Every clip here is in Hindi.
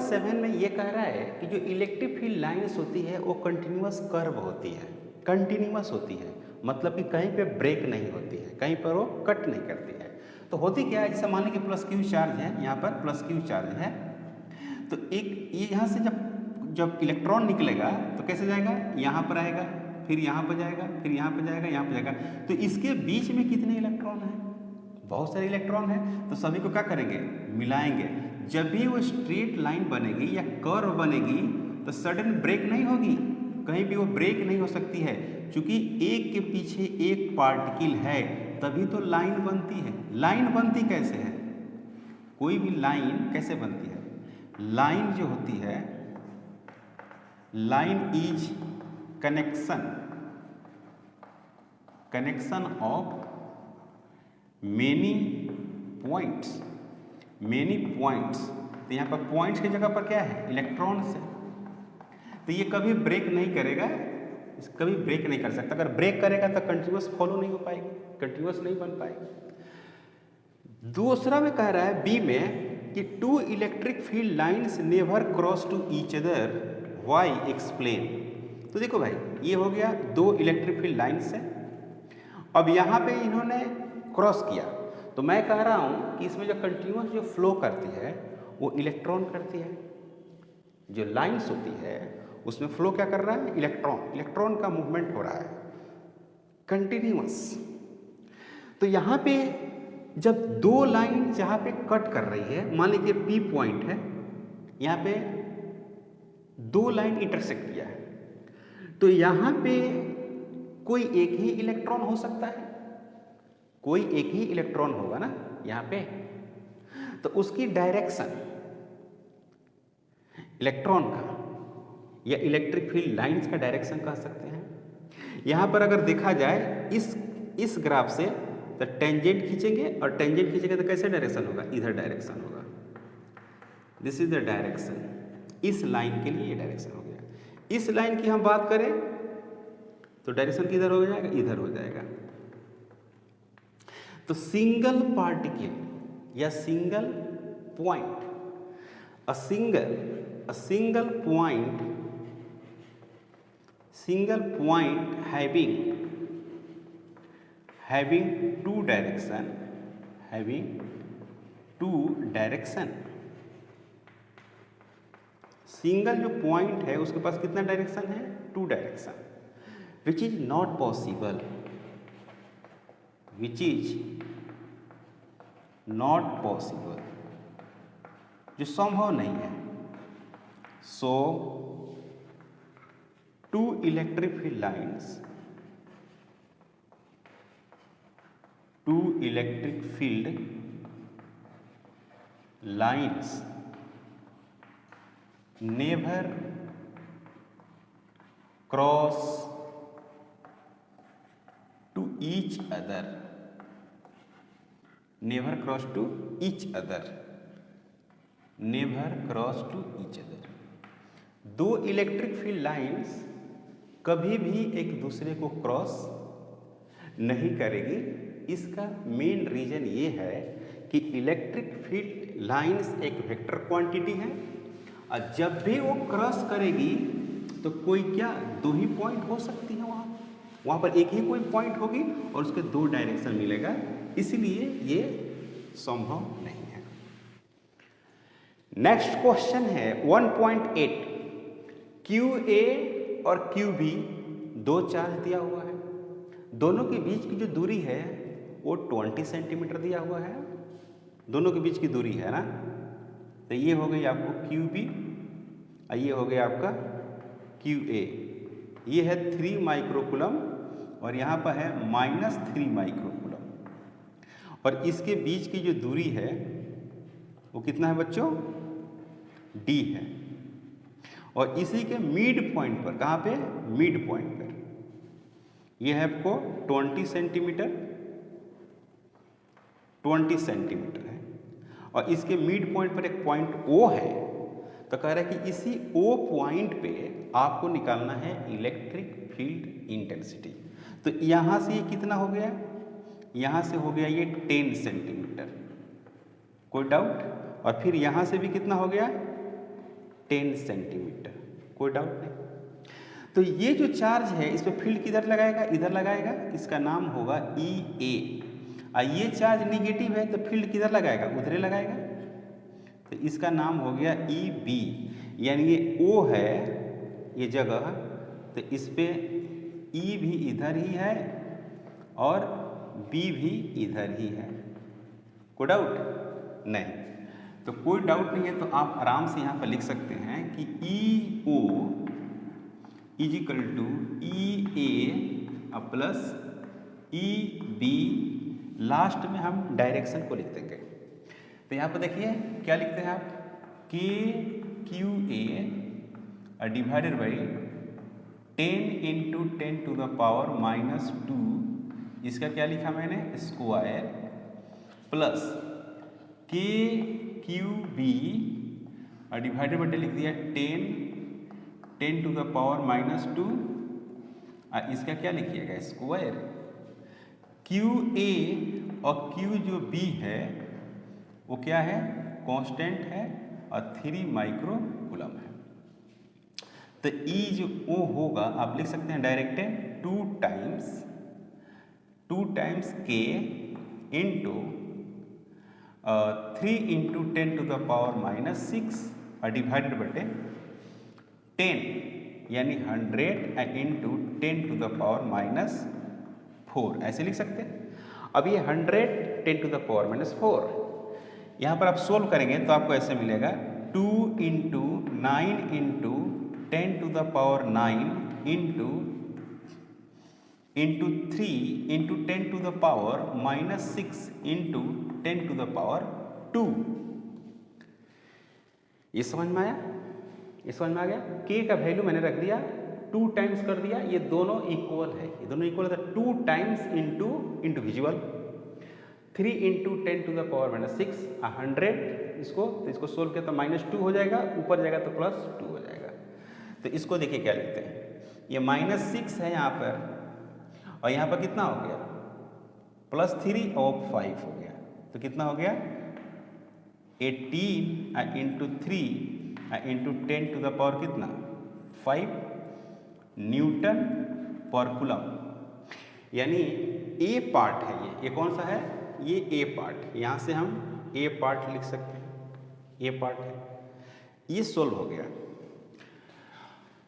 1.7 में ये कह रहा है कि जो इलेक्ट्रिक फील्ड लाइन्स होती है वो कंटिन्यूअस कर्व होती है, कंटिन्यूअस होती है, मतलब कि कहीं पे ब्रेक नहीं होती है, कहीं पर वो कट नहीं करती है। तो होती क्या है, जैसे मान लीजिए प्लस क्यू चार्ज है, यहाँ पर प्लस क्यू चार्ज है, तो एक ये यहाँ से जब इलेक्ट्रॉन निकलेगा तो कैसे जाएगा, यहाँ पर आएगा, फिर यहाँ पर जाएगा, फिर यहाँ पर जाएगा, यहाँ पर जाएगा। तो इसके बीच में कितने इलेक्ट्रॉन हैं, बहुत सारे इलेक्ट्रॉन हैं, तो सभी को क्या करेंगे, मिलाएंगे। जब भी वो स्ट्रेट लाइन बनेगी या कर्व बनेगी तो सडन ब्रेक नहीं होगी, कहीं भी वो ब्रेक नहीं हो सकती है, क्योंकि एक के पीछे एक पार्टिकल है, तभी तो लाइन बनती है। लाइन बनती कैसे है, कोई भी लाइन कैसे बनती है, लाइन जो होती है, line is connection of many points. तो यहाँ पर पॉइंट्स की जगह पर क्या है, इलेक्ट्रॉन्स है। तो ये कभी ब्रेक नहीं करेगा, कभी ब्रेक नहीं कर सकता। अगर ब्रेक करेगा तो कंटिन्यूअस फॉलो नहीं हो पाएगी, कंटिन्यूअस नहीं बन पाएगी। दूसरा में कह रहा है बी में कि two electric field lines never cross to each other, why explain. तो देखो भाई, ये हो गया दो इलेक्ट्रिक फील्ड लाइंस है, अब यहाँ पे इन्होंने क्रॉस किया, तो मैं कह रहा हूँ कि इसमें जो कंटिन्यूअस जो फ्लो करती है वो इलेक्ट्रॉन करती है। जो लाइंस होती है उसमें फ्लो क्या कर रहा है, इलेक्ट्रॉन का मूवमेंट हो रहा है कंटिन्यूअस। तो यहाँ पे जब दो लाइन जहाँ पे कट कर रही है, मान लीजिए पी पॉइंट है, यहाँ पे दो लाइन इंटरसेक्ट किया है, तो यहाँ पे कोई एक ही इलेक्ट्रॉन हो सकता है, कोई एक ही इलेक्ट्रॉन होगा ना यहाँ पे, तो उसकी डायरेक्शन इलेक्ट्रॉन का या इलेक्ट्रिक फील्ड लाइंस का डायरेक्शन कह सकते हैं। यहाँ पर अगर देखा जाए इस ग्राफ से, तो टेंजेंट खींचेंगे, और टेंजेंट खींचेंगे तो कैसे डायरेक्शन होगा, इधर डायरेक्शन होगा, दिस इज द डायरेक्शन। इस लाइन के लिए ये डायरेक्शन हो गया। इस लाइन की हम बात करें तो डायरेक्शन किधर हो जाएगा, इधर हो जाएगा। तो सिंगल पार्टिकल या single point, a single point having two direction, single जो पॉइंट है उसके पास कितना डायरेक्शन है, two direction, which is not possible, जो संभव नहीं है। So two electric field lines never cross to each other, दो इलेक्ट्रिक फील्ड लाइंस कभी भी एक दूसरे को क्रॉस नहीं करेगी। इसका मेन रीजन ये है कि इलेक्ट्रिक फील्ड लाइंस एक वेक्टर क्वांटिटी है, और जब भी वो क्रॉस करेगी तो कोई क्या, दो ही पॉइंट हो सकती है, वहाँ पर एक ही कोई पॉइंट होगी और उसके दो डायरेक्शन मिलेगा, इसलिए ये संभव नहीं है। नेक्स्ट क्वेश्चन है 1.8, QA और QB दो चार्ज दिया हुआ है, दोनों के बीच की जो दूरी है वो 20 सेंटीमीटर दिया हुआ है, दोनों के बीच की दूरी है ना। तो ये हो गई आपको QB और ये हो गया आपका QA। ये है 3 माइक्रोकूलम और यहाँ पर है -3 माइक्रोकूलम, और इसके बीच की जो दूरी है वो कितना है बच्चों, D है। और इसी के मिड पॉइंट पर, कहाँ पे, मिड पॉइंट पर, ये है आपको 20 सेंटीमीटर है, और इसके मिड पॉइंट पर एक पॉइंट O है। तो कह रहा है कि इसी O पॉइंट पे आपको निकालना है इलेक्ट्रिक फील्ड इंटेंसिटी। तो यहाँ से ये कितना हो गया, यहाँ से हो गया ये 10 सेंटीमीटर, कोई डाउट। और फिर यहाँ से भी कितना हो गया, 10 सेंटीमीटर, कोई डाउट नहीं। तो ये जो चार्ज है इस पर फील्ड किधर लगाएगा, इधर लगाएगा, इसका नाम होगा ई ए। और ये चार्ज निगेटिव है तो फील्ड किधर लगाएगा, उधरे लगाएगा, तो इसका नाम हो गया ई बी। यानी ये ओ है ये जगह, तो इस पे ई भी इधर ही है और बी भी इधर ही है, कोई डाउट नहीं। तो कोई डाउट नहीं है तो आप आराम से यहाँ पर लिख सकते हैं कि E O is equal to E A plus E B, last में हम डायरेक्शन को लिख देंगे। तो यहाँ पर देखिए क्या लिखते हैं आप, K Q A divided by 10 into 10 to the power -2, इसका क्या लिखा मैंने, square, plus K Q B divided by लिख दिया 10 टू द पावर -2, इसका क्या लिखिएगा, स्क्वायर। क्यू ए और क्यू जो बी है वो क्या है, कांस्टेंट है और 3 माइक्रो कूलम है। तो ई जो ओ होगा आप लिख सकते हैं डायरेक्ट 2 टाइम्स के into 3 into 10 to the power -6 divided बटे 10, यानी 100 इंटू 10 टू द पावर -4, ऐसे लिख सकते हैं। अब ये 100 10 टू द पावर -4, यहाँ पर आप सोल्व करेंगे तो आपको ऐसे मिलेगा 2 into 9 into 10 to the power 9 into 3 into 10 to the power -6 into 10 to the power 2। ये समझ में आया, ये समझ में आ गया। के का वैल्यू मैंने रख दिया 2 टाइम्स कर दिया, ये दोनों इक्वल है, ये दोनों इक्वल है। 2 times into visual 3 into 10 to the power -6 100, इसको तो इसको सोल्व किया तो -2 हो जाएगा, ऊपर जाएगा तो +2 हो जाएगा। तो इसको देखिए क्या लिखते हैं, ये -6 है यहाँ पर और यहाँ पर कितना हो गया, +3 और 5 हो गया, तो कितना हो गया 18 into 3 into 10 to the power कितना 5 न्यूटन पर कूलम। यानी ए पार्ट है ये कौन सा है, ये ए पार्ट, यहाँ से हम ए पार्ट लिख सकते हैं, ए पार्ट है, ये सोल्व हो गया।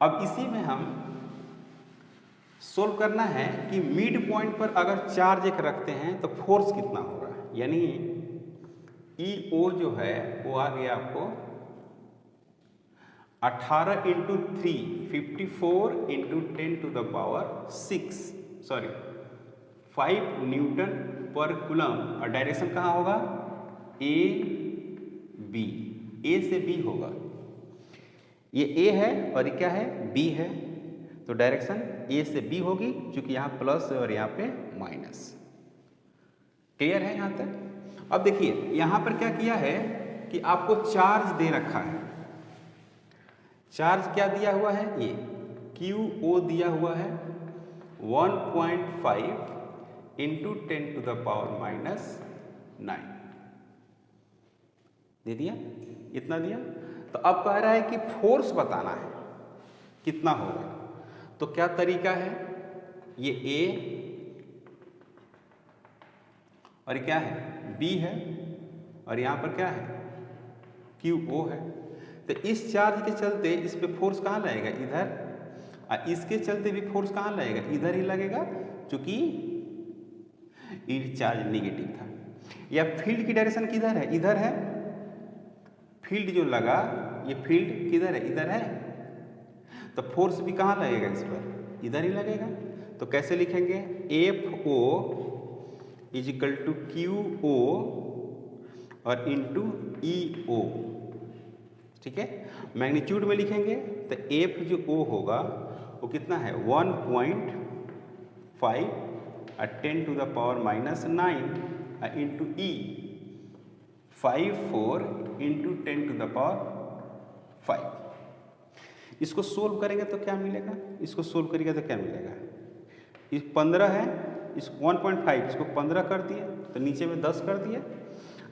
अब इसी में हम सोल्व करना है कि मिड पॉइंट पर अगर चार्ज एक रखते हैं तो फोर्स कितना होगा। यानी ई ओ जो है वो आ गया आपको 18 into 3 54 into 10 to the power 5 newton per coulomb, और डायरेक्शन कहाँ होगा, ए बी, ए से बी होगा। ये ए है और ये क्या है, बी है, तो डायरेक्शन ए से बी होगी, क्योंकि यहाँ प्लस है और यहाँ पे माइनस। क्लियर है यहाँ तक। अब देखिए यहाँ पर क्या किया है कि आपको चार्ज दे रखा है, चार्ज क्या दिया हुआ है, ये क्यू ओ दिया हुआ है 1.5 इंटू 10 टू द पावर -9 दे दिया, इतना दिया। तो अब कह रहा है कि फोर्स बताना है कितना होगा, तो क्या तरीका है, ये ए और क्या है, बी है, और यहाँ पर क्या है, क्यू ओ है। तो इस चार्ज के चलते इस पे फोर्स कहाँ लगेगा, इधर, और इसके चलते भी फोर्स कहाँ लगेगा, इधर ही लगेगा, क्योंकि ये चार्ज नेगेटिव था। या फील्ड की डायरेक्शन किधर है, इधर है, फील्ड जो लगा ये फील्ड किधर है, इधर है, तो फोर्स भी कहाँ लगेगा, इस पर इधर ही लगेगा। तो कैसे लिखेंगे, F O is equal to Q O और इंटू ई ओ, ठीक है। मैग्नीट्यूड में लिखेंगे तो एफ जो ओ होगा वो कितना है 1.5 10 to the power -9 into E 54 into 10 to the power 5। इसको सोल्व करेंगे तो क्या मिलेगा, इसको सोल्व करेंगे तो क्या मिलेगा, इस 15 है, इस 1.5 इसको 15 कर दिए तो नीचे में 10 कर दिए।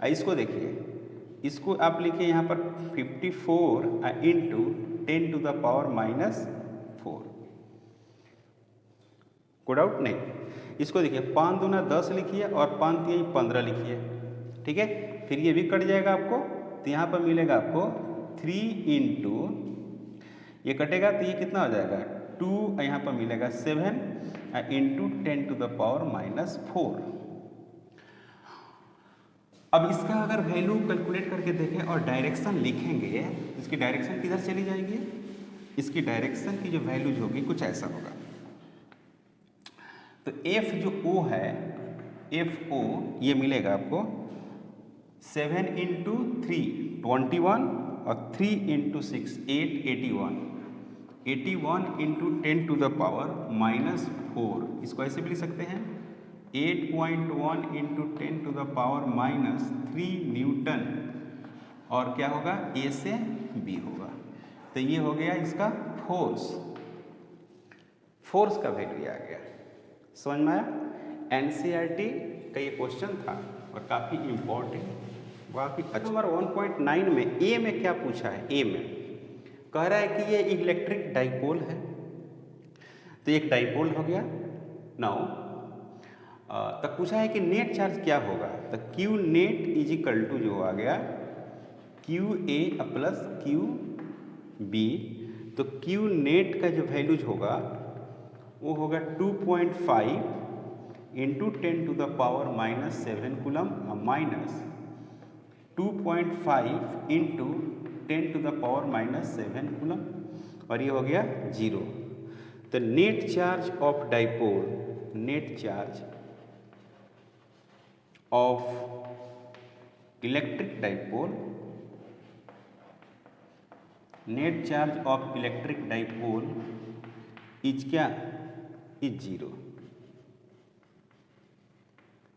इसको देखिए इसको आप लिखिए यहाँ पर 54 इंटू 10 टू द पावर -4। कोई डाउट नहीं। इसको देखिए 5 दूना 10 लिखिए और 5 3 15 लिखिए, ठीक है। फिर ये भी कट जाएगा आपको, तो यहाँ पर मिलेगा आपको 3 इंटू, ये कटेगा तो ये कितना हो जाएगा 2, यहाँ पर मिलेगा 7 इंटू 10 टू द पावर -4। अब इसका अगर वैल्यू कैलकुलेट करके देखें और डायरेक्शन लिखेंगे, इसकी डायरेक्शन किधर चली जाएगी? इसकी डायरेक्शन की जो वैल्यूज होगी कुछ ऐसा होगा। तो एफ जो ओ है, एफ ओ ये मिलेगा आपको 7 इंटू 3 21 और 3 into 6 8 81 into 10 to the power -4। इसको ऐसे भी लिख सकते हैं 8.1 into 10 to the power -3 newton, और क्या होगा ए से बी होगा। तो ये हो गया इसका फोर्स, फोर्स का वैल्यू आ गया। समझ में आया? एनसीईआरटी का ये क्वेश्चन था और काफ़ी इम्पोर्टेंट, काफ़ी अच्छा। नंबर 1.9 में ए में क्या पूछा है? ए में कह रहा है कि ये इलेक्ट्रिक डाइपोल है, तो एक डाइपोल हो गया। नाउ तब पूछा है कि नेट चार्ज क्या होगा, तो Q net is equal to जो आ गया Q A plus Q B. तो क्यू नेट का जो वैल्यूज होगा वो होगा 2.5 into 10 to the power -7 coulomb minus 2.5 into 10 to the power -7 coulomb, और ये हो गया 0। तो net charge of dipole, net charge of electric dipole, net charge of electric dipole is क्या? Is 0।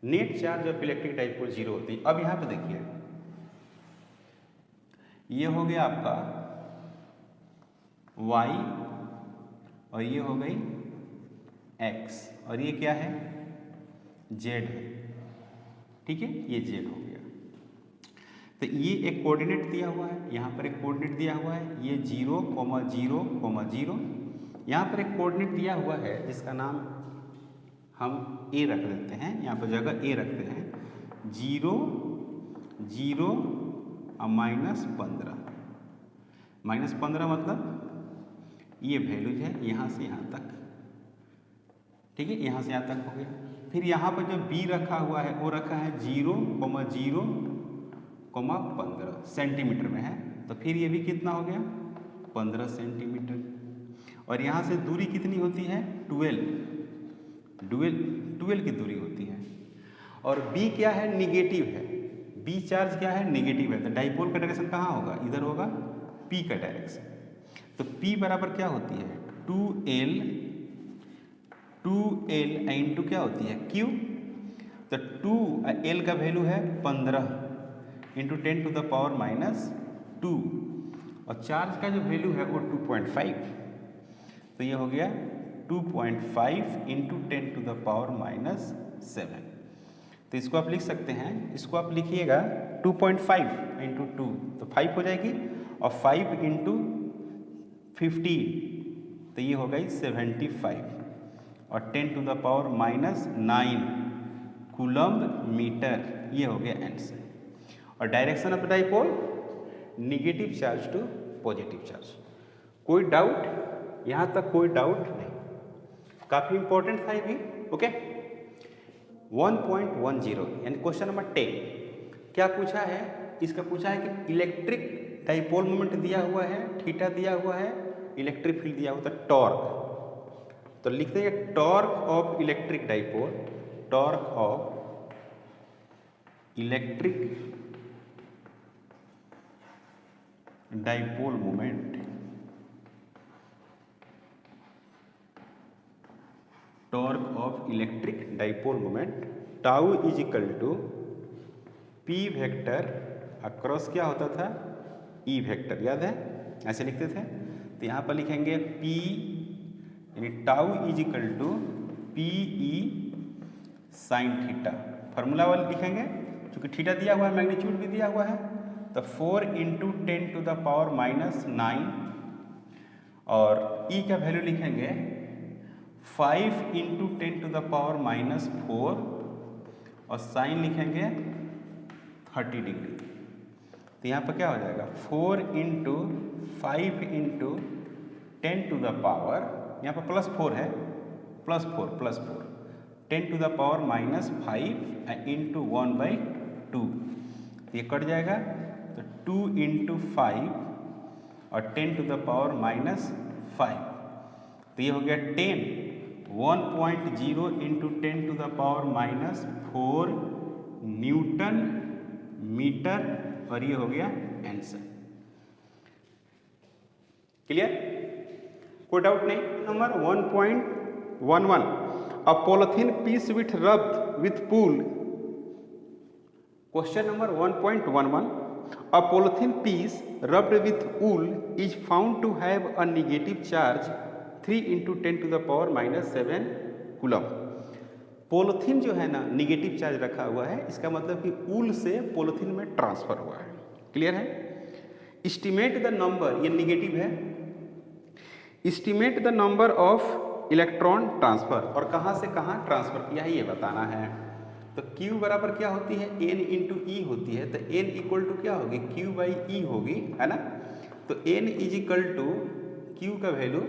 Net charge of electric dipole 0 होती है। अब यहां पे देखिए ये हो गया आपका y और ये हो गई x, और ये क्या है? z है, ठीक है, ये z हो गया। तो ये एक कोऑर्डिनेट दिया हुआ है, यहाँ पर एक कोऑर्डिनेट दिया हुआ है, ये 0, 0, 0। यहाँ पर एक कोऑर्डिनेट दिया हुआ है जिसका नाम हम a रख देते हैं, यहाँ पर जगह a रखते हैं, 0, 0 और -15। -15 मतलब ये वैल्यूज है यहाँ से यहाँ तक, ठीक है, यहाँ से यहाँ तक हो गया। फिर यहाँ पर जो b रखा हुआ है वो रखा है 0, 0, 15 सेंटीमीटर में है, तो फिर ये भी कितना हो गया 15 सेंटीमीटर। और यहाँ से दूरी कितनी होती है 12 की दूरी होती है। और b क्या है? निगेटिव है, b चार्ज क्या है? निगेटिव है। तो डाइपोल का डायरेक्शन कहाँ होगा? इधर होगा p का डायरेक्शन। तो p बराबर क्या होती है 2l इंटू क्या होती है q। तो 2l का वैल्यू है 15 इंटू 10 टू द पावर -2, और चार्ज का जो वैल्यू है वो 2.5। तो ये हो गया 2.5 इंटू 10 टू द पावर -7। तो इसको आप लिख सकते हैं, इसको आप लिखिएगा 2.5 इंटू 2 तो 5 हो जाएगी, और 5 इंटू 15 तो ये हो गई 75, और 10 to the power -9 coulomb metre, ये हो गया आंसर। और direction of dipole negative charge to positive charge. कोई डाउट? यहाँ तक कोई डाउट नहीं, काफ़ी इंपॉर्टेंट था ये भी। ओके 1.10 यानी क्वेश्चन नंबर 10 क्या पूछा है? इसका पूछा है कि इलेक्ट्रिक डाइपोल मोमेंट दिया हुआ है, थीटा दिया हुआ है, इलेक्ट्रिक फील्ड दिया हुआ है, टॉर्क। तो लिखते हैं torque of electric dipole, torque of electric dipole moment, torque of electric dipole moment tau is equal to p vector across क्या होता था e वेक्टर, याद है? ऐसे लिखते थे। तो यहाँ पर लिखेंगे p यानी tau is equal to P E sine theta, formula वाले लिखेंगे क्योंकि थीटा दिया हुआ है, मैग्नीट्यूड भी दिया हुआ है, तो 4 into 10 to the power minus 9 और ई का वैल्यू लिखेंगे 5 into 10 to the power minus 4 और साइन लिखेंगे 30 डिग्री। तो यहाँ पर क्या हो जाएगा 4 into 5 into 10 to the power, यहाँ पर +4 है, +4 10 to the power minus 5 into 1/2, ये कट जाएगा। तो 2 इंटू 5 और 10 टू द पावर माइनस 5, तो ये हो गया 10, 1.0 into 10 to the power minus 4 newton metre, और ये हो गया आंसर। क्लियर? कोई डाउट नहीं। Number 1.11 a polythene piece with rubbed with wool. Question number 1.11 a polythene piece rubbed with wool is found to have a negative charge 3 into 10 to the power minus 7 coulomb. Polythene जो है ना निगेटिव चार्ज रखा हुआ है, इसका मतलब कि वूल से पॉलिथीन में ट्रांसफर हुआ है। क्लियर है? एस्टिमेट द नंबर, ये निगेटिव है, estimate the number of electron transfer, और कहाँ से कहाँ ट्रांसफर किया है ये बताना है। तो Q बराबर क्या होती है, N इंटू ई होती है, तो N इक्वल टू क्या होगी, Q/E होगी, है ना। तो N is equal to Q का value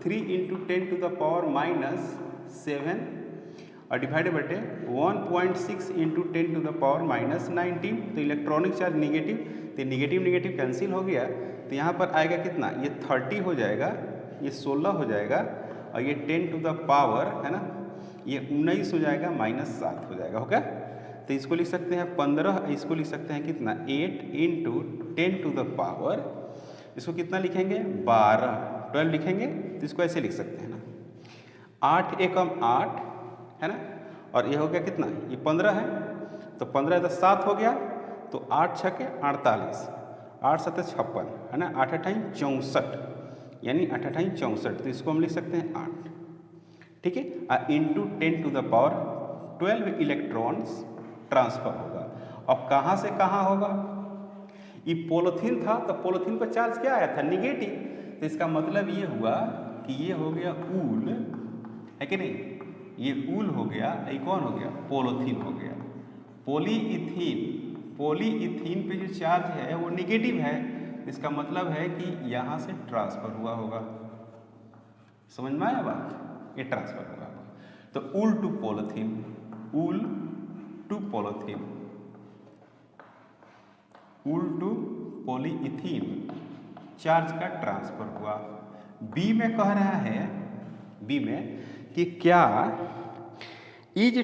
3 into 10 to the power minus 7 और डिवाइडेड बटे 1.6 into 10 to the power minus 19। तो इलेक्ट्रॉनिक चार्ज निगेटिव, तो निगेटिव निगेटिव कैंसिल हो गया, तो यहाँ पर आएगा कितना, ये 30 हो जाएगा, ये 16 हो जाएगा, और ये 10 टू द पावर, है ना, ये 19 हो जाएगा, -7 हो जाएगा। ओके, तो इसको लिख सकते हैं 15, इसको लिख सकते हैं कितना 8 इंटू 10 टू द पावर, इसको कितना लिखेंगे 12 लिखेंगे, तो इसको ऐसे लिख सकते हैं ना, 8 एकम 8, है ना, और ये हो गया कितना, ये 15 है, तो 15 तो 7 हो गया, तो 8 छके 48, 8 7 56, है ना, 8 8 64, यानी 8 8 64, तो इसको हम लिख सकते हैं 8, ठीक है। Into 10 to the power 12 electrons transfer होगा। अब कहाँ से कहाँ होगा, ये पॉलिथीन था, तो पॉलिथीन पर चार्ज क्या आया था, निगेटिव, तो इसका मतलब ये हुआ कि ये हो गया वूल, है कि नहीं, ये वूल हो गया, ये कौन हो गया, पॉलिथीन हो गया। पॉलीइथीन पे जो चार्ज है वो निगेटिव है, इसका मतलब है कि यहाँ से ट्रांसफर हुआ होगा। समझ में आया बात, ये ट्रांसफर हुआ होगा। तो wool to polythene, wool to polythene, wool to polyethene charge का ट्रांसफर हुआ। बी में कह रहा है, बी में कि क्या is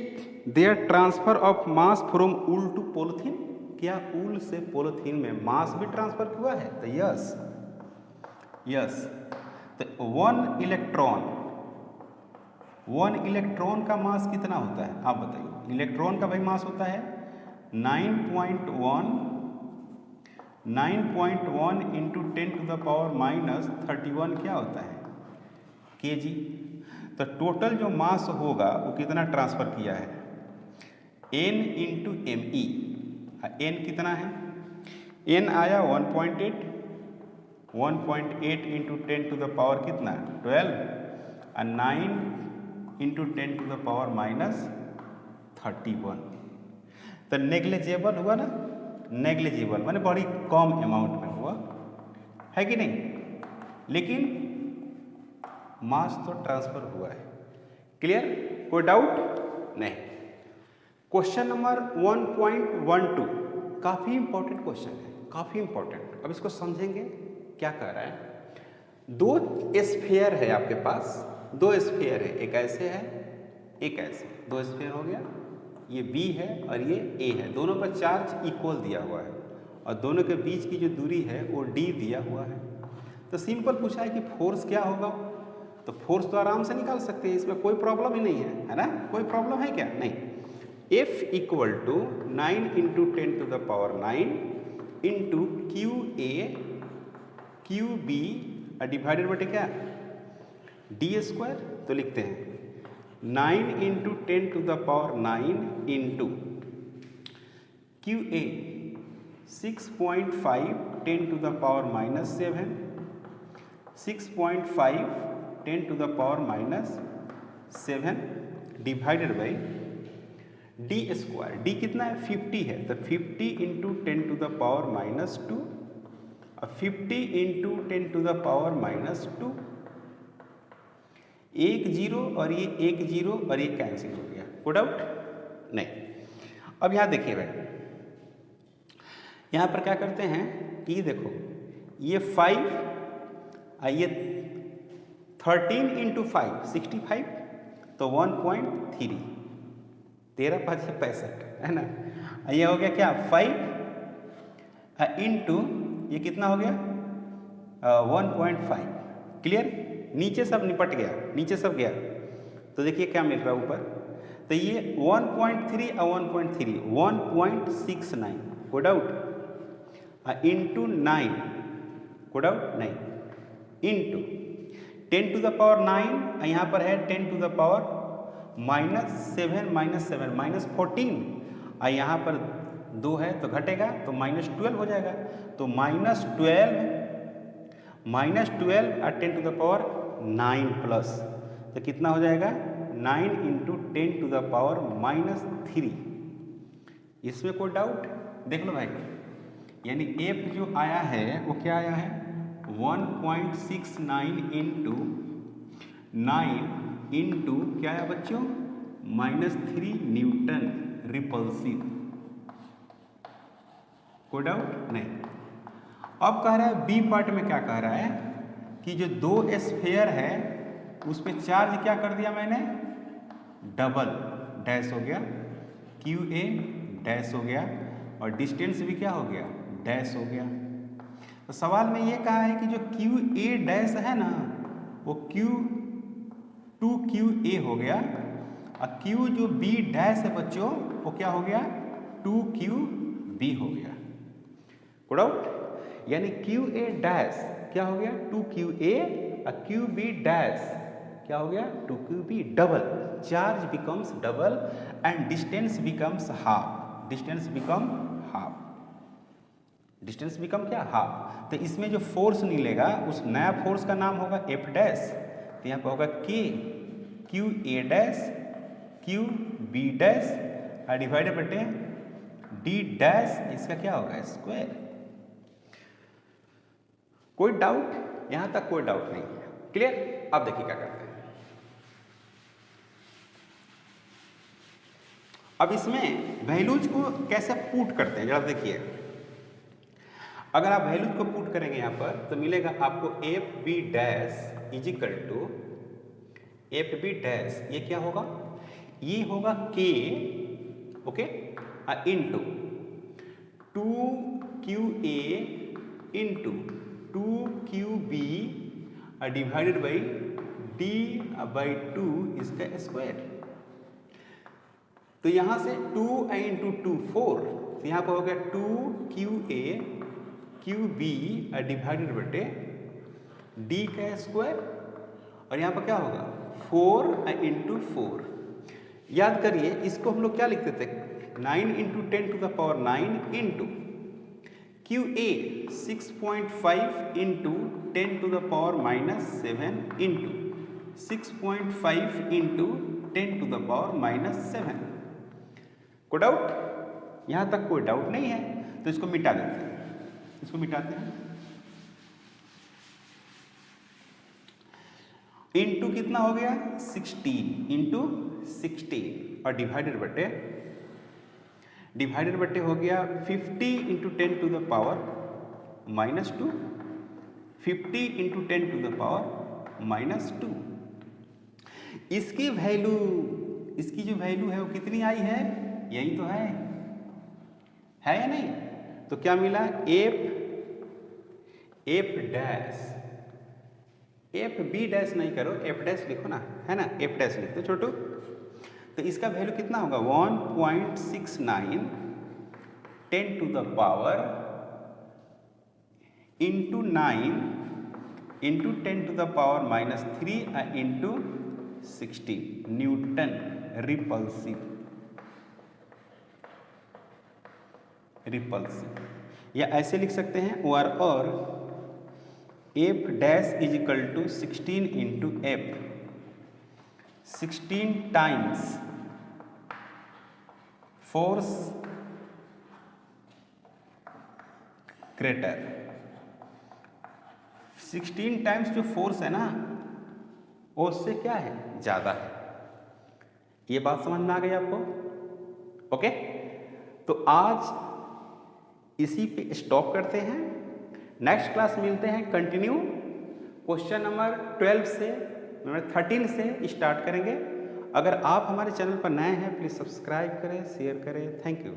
there transfer of mass from wool to polythene, क्या वूल से पॉलिथीन में मास भी ट्रांसफर हुआ है, तो यस यस। तो 1 इलेक्ट्रॉन का मास कितना होता है आप बताइए। इलेक्ट्रॉन का भाई मास होता है 9.1 into 10 to the power minus 31 क्या होता है, kg। तो टोटल जो मास होगा वो कितना ट्रांसफर किया है, n into M E. n कितना है, n आया 1.8 इंटू 10 टू द पावर कितना 12 और 9 into 10 to the power minus 31। तो नेग्लिजिबल हुआ ना, नेग्लिजिबल माने बड़ी कम अमाउंट में हुआ, है कि नहीं, लेकिन मास तो ट्रांसफर हुआ है। क्लियर, कोई डाउट नहीं। क्वेश्चन नंबर 1.12 काफ़ी इंपॉर्टेंट क्वेश्चन है, काफ़ी इंपॉर्टेंट। अब इसको समझेंगे क्या कह रहा है। 2 स्फीयर है आपके पास, 2 स्फीयर है, एक ऐसे है एक ऐसे, 2 स्फीयर हो गया, ये B है और ये A है, दोनों पर चार्ज इक्वल दिया हुआ है और दोनों के बीच की जो दूरी है वो D दिया हुआ है। तो सिंपल पूछा है कि फोर्स क्या होगा, तो फोर्स तो आराम से निकाल सकते हैं, इसमें कोई प्रॉब्लम ही नहीं है ना, कोई प्रॉब्लम है क्या, नहीं। F equal to 9 into 10 to the power 9 into QA QB divided बटे क्या D², तो लिखते हैं 9 into 10 to the power 9 into QA 6.5 10 to the power minus 7, 6.5 10 to the power minus 7 divided by D square, D कितना है 50 है, तो 50 into 10 to the power minus 2 और 50 into 10 to the power minus 2, एक जीरो और ये एक जीरो और ये कैंसिल हो गया, कोई डाउट नहीं। अब यहाँ देखिए भाई, यहाँ पर क्या करते हैं कि देखो ये 5 और ये 13 इंटू 5 65, तो 1.3, 13 5 65 है ना। ये हो गया क्या 5 इंटू ये कितना हो गया 1.5, क्लियर। नीचे सब निपट गया, नीचे सब गया, तो देखिए क्या मिल रहा है ऊपर, तो ये 1.3 और 1.3 1.69, कोई डाउट, इंटू 9, कोई डाउट नहीं, इंटू 10 टू द पावर 9, यहाँ पर है 10 टू द पावर -7 -14, और यहाँ पर 2 है तो घटेगा तो -12 हो जाएगा, तो -12 और 10 टू द पावर 9 प्लस, तो कितना हो जाएगा 9 इंटू 10 टू द पावर -3। इसमें कोई डाउट देख लो भाई, यानी एफ जो आया है वो क्या आया है 1.69 इंटू 9 इंटू क्या है बच्चों -3 न्यूटन रिपल्सिव, कोई डाउट नहीं। अब कह रहा है बी पार्ट में क्या कह रहा है कि जो 2 स्फीयर है उस पर चार्ज क्या कर दिया मैंने, डबल डैश हो गया, क्यू ए डैश हो गया और डिस्टेंस भी क्या हो गया डैश हो गया। तो सवाल में ये कहा है कि जो क्यू ए डैश है ना वो Q2QA हो गया, और Q जो B डैश है बच्चों वो क्या हो गया 2QB हो गया, कोई डाउट। यानी QA डैश क्या हो गया 2QA और QB डैश क्या हो गया 2QB, double, charge becomes double and distance becomes half, distance become half, distance become क्या हाफ। तो इसमें जो फोर्स निकलेगा उस नया फोर्स का नाम होगा F डैश, तो यहाँ पर होगा K QA dash QB dash और डिवाइडेड बटे D डैश, इसका क्या होगा स्क्वायर। कोई डाउट, यहां तक कोई डाउट नहीं है, क्लियर। अब देखिए क्या करते हैं, अब इसमें वैल्यूज को कैसे पुट करते हैं जरा देखिए। अगर आप वैल्यूज को पुट करेंगे यहां पर तो मिलेगा आपको F B dash is equal to F B dash, ये क्या होगा, ये होगा K, okay, into 2QA into 2QB divided by D/2 इसका स्क्वायर। तो यहां से 2 इंटू 2 4, तो यहां पर हो गया 2QA QB डिवाइडेड बटे D का स्क्वायर, और यहां पर क्या होगा 4 इंटू 4। याद करिए इसको हम लोग क्या लिखते थे 9 into 10 to the power 9 into QA 6.5 into 10 to the power -7 into 6.5 into 10 to the power -7। कोई डाउट, यहां तक कोई डाउट नहीं है, तो इसको मिटा देते हैं, इसको मिटाते हैं। इंटू कितना हो गया 16 इंटू 16 और डिवाइडेड बटे हो गया 50 into 10 to the power -2, 50 into 10 to the power -2। इसकी वैल्यू, इसकी जो वैल्यू है वो कितनी आई है, यही तो है या नहीं। तो क्या मिला F dash, F B dash नहीं करो, एफ डैश लिखो ना, है ना, एफ डैश लिख दो छोटू। तो इसका वैल्यू कितना होगा 1.69 10 to the power into 9 into 10 to the power -3 into 16 newton repulsive. या ऐसे लिख सकते हैं और F dash is equal to 16 into F, 16 times force greater. 16 times जो फोर्स है ना वो उससे क्या है, ज़्यादा है। ये बात समझ में आ गई आपको? ओके, तो आज इसी पे स्टॉप करते हैं। नेक्स्ट क्लास मिलते हैं, कंटिन्यू क्वेश्चन नंबर 12 से, नंबर 13 से स्टार्ट करेंगे। अगर आप हमारे चैनल पर नए हैं प्लीज़ सब्सक्राइब करें, शेयर करें। Thank you.